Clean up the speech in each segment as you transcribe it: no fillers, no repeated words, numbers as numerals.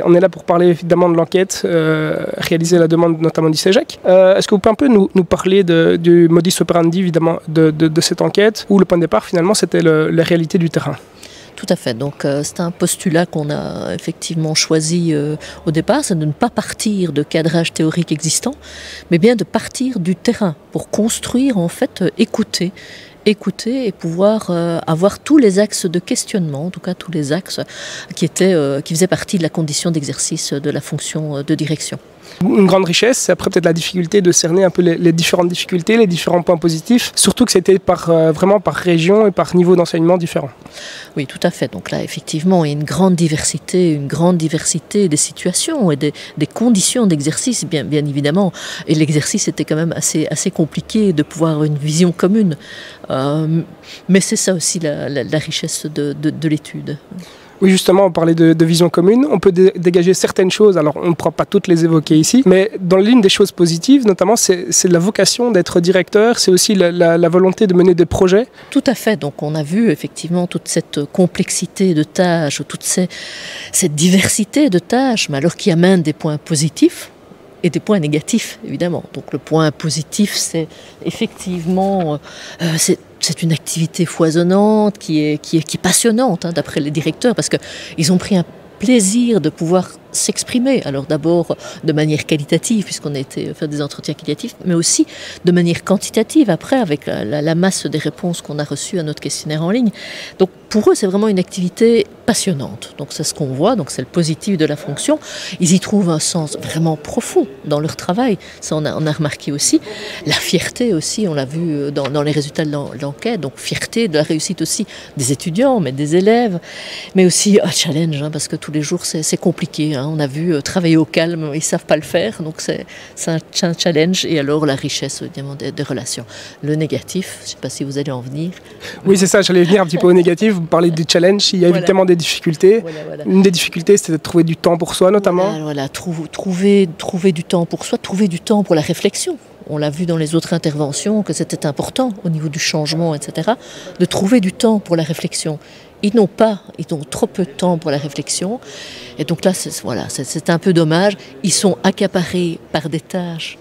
On est là pour parler évidemment de l'enquête réalisée à la demande notamment du CEGEC. Est-ce que vous pouvez un peu nous parler du modus operandi évidemment de cette enquête où le point de départ finalement c'était la réalité du terrain? Tout à fait. Donc c'est un postulat qu'on a effectivement choisi au départ, c'est de ne pas partir de cadrage théorique existant, mais bien de partir du terrain pour construire en fait, écouter et pouvoir avoir tous les axes de questionnement, en tout cas tous les axes qui faisaient partie de la condition d'exercice de la fonction de direction. Une grande richesse, c'est après peut-être la difficulté de cerner un peu les différentes difficultés, les différents points positifs, surtout que c'était vraiment par région et par niveau d'enseignement différent. Oui, tout à fait. Donc là, effectivement, il y a une grande diversité des situations et des conditions d'exercice, bien évidemment. Et l'exercice était quand même assez compliqué de pouvoir avoir une vision commune. Mais c'est ça aussi la richesse de l'étude. Oui, justement, on parlait de vision commune. On peut dégager certaines choses, alors on ne pourra pas toutes les évoquer ici, mais dans l'une des choses positives, notamment, c'est la vocation d'être directeur, c'est aussi la volonté de mener des projets. Tout à fait. Donc on a vu effectivement toute cette complexité de tâches, cette diversité de tâches, mais alors qui amène des points positifs et des points négatifs, évidemment. Donc le point positif, c'est effectivement... C'est une activité foisonnante qui est passionnante, hein, d'après les directeurs, parce qu'ils ont pris un plaisir de pouvoir s'exprimer. Alors d'abord de manière qualitative, puisqu'on a été faire des entretiens qualitatifs, mais aussi de manière quantitative, après, avec la masse des réponses qu'on a reçues à notre questionnaire en ligne. Donc pour eux, c'est vraiment une activité passionnante. Donc c'est ce qu'on voit, donc c'est le positif de la fonction. Ils y trouvent un sens vraiment profond dans leur travail. Ça, on a remarqué aussi. La fierté aussi, on l'a vu dans les résultats de l'enquête, donc fierté de la réussite aussi des étudiants, mais des élèves, mais aussi un challenge, hein, parce que tous les jours, c'est compliqué, hein. On a vu travailler au calme, ils ne savent pas le faire, donc c'est un challenge. Et alors la richesse évidemment des relations. Le négatif, je ne sais pas si vous allez en venir. Oui, c'est ça, j'allais venir un petit peu au négatif. Vous parlez du challenge, il y a évidemment des difficultés. Voilà. Une des difficultés, c'était de trouver du temps pour soi notamment. Voilà, trouver du temps pour soi, trouver du temps pour la réflexion. On l'a vu dans les autres interventions que c'était important au niveau du changement, etc., de trouver du temps pour la réflexion. Ils ont trop peu de temps pour la réflexion. Et donc là, c'est un peu dommage. Ils sont accaparés par des tâches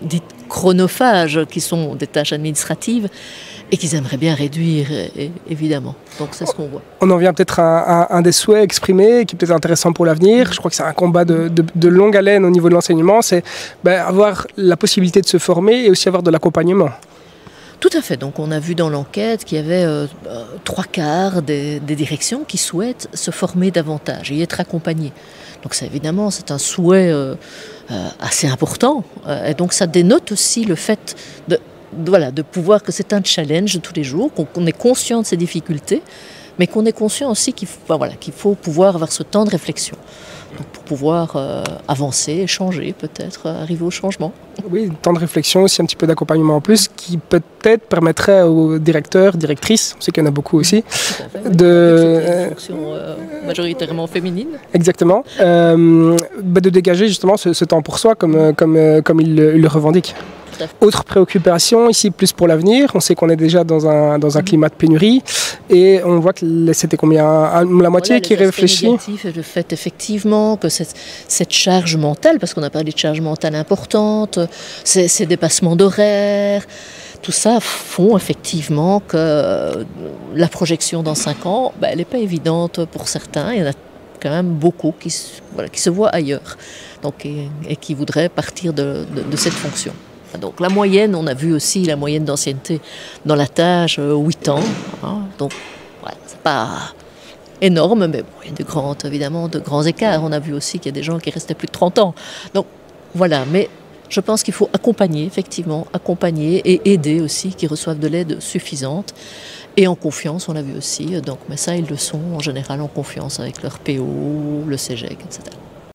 dites chronophages, qui sont des tâches administratives, et qu'ils aimeraient bien réduire, évidemment. Donc c'est ce qu'on voit. On en vient peut-être à un des souhaits exprimés, qui est peut-être intéressant pour l'avenir. Je crois que c'est un combat de longue haleine au niveau de l'enseignement. C'est avoir la possibilité de se former et aussi avoir de l'accompagnement. Tout à fait. Donc on a vu dans l'enquête qu'il y avait 3/4 des directions qui souhaitent se former davantage et être accompagnées. Donc évidemment, c'est un souhait assez important. Et donc ça dénote aussi le fait de pouvoir que c'est un challenge de tous les jours, qu'on est conscient de ses difficultés, mais qu'on est conscient aussi qu'il faut pouvoir avoir ce temps de réflexion. Donc pour pouvoir avancer, changer, peut-être arriver au changement. Oui, temps de réflexion, aussi un petit peu d'accompagnement en plus, qui peut-être permettrait aux directeurs, directrices, on sait qu'il y en a beaucoup aussi, de fonction majoritairement féminine. Exactement, de dégager justement ce temps pour soi comme ils le revendiquent. Autre préoccupation ici, plus pour l'avenir, on sait qu'on est déjà dans un climat de pénurie et on voit que c'était combien la moitié qui réfléchit. Le fait effectivement que cette charge mentale, parce qu'on a parlé de charge mentale importante, ces dépassements d'horaires, tout ça font effectivement que la projection dans 5 ans, elle n'est pas évidente pour certains. Il y en a quand même beaucoup qui se voient ailleurs, donc, et qui voudraient partir de cette fonction. Donc la moyenne, on a vu aussi la moyenne d'ancienneté dans la tâche, 8 ans. Hein, donc c'est pas énorme, mais bon, il y a de grands écarts. On a vu aussi qu'il y a des gens qui restaient plus de 30 ans. Donc voilà, mais je pense qu'il faut accompagner et aider aussi, qui reçoivent de l'aide suffisante. Et en confiance, on l'a vu aussi. Donc, mais ça, ils le sont en général en confiance avec leur PO, le CEGEC, etc.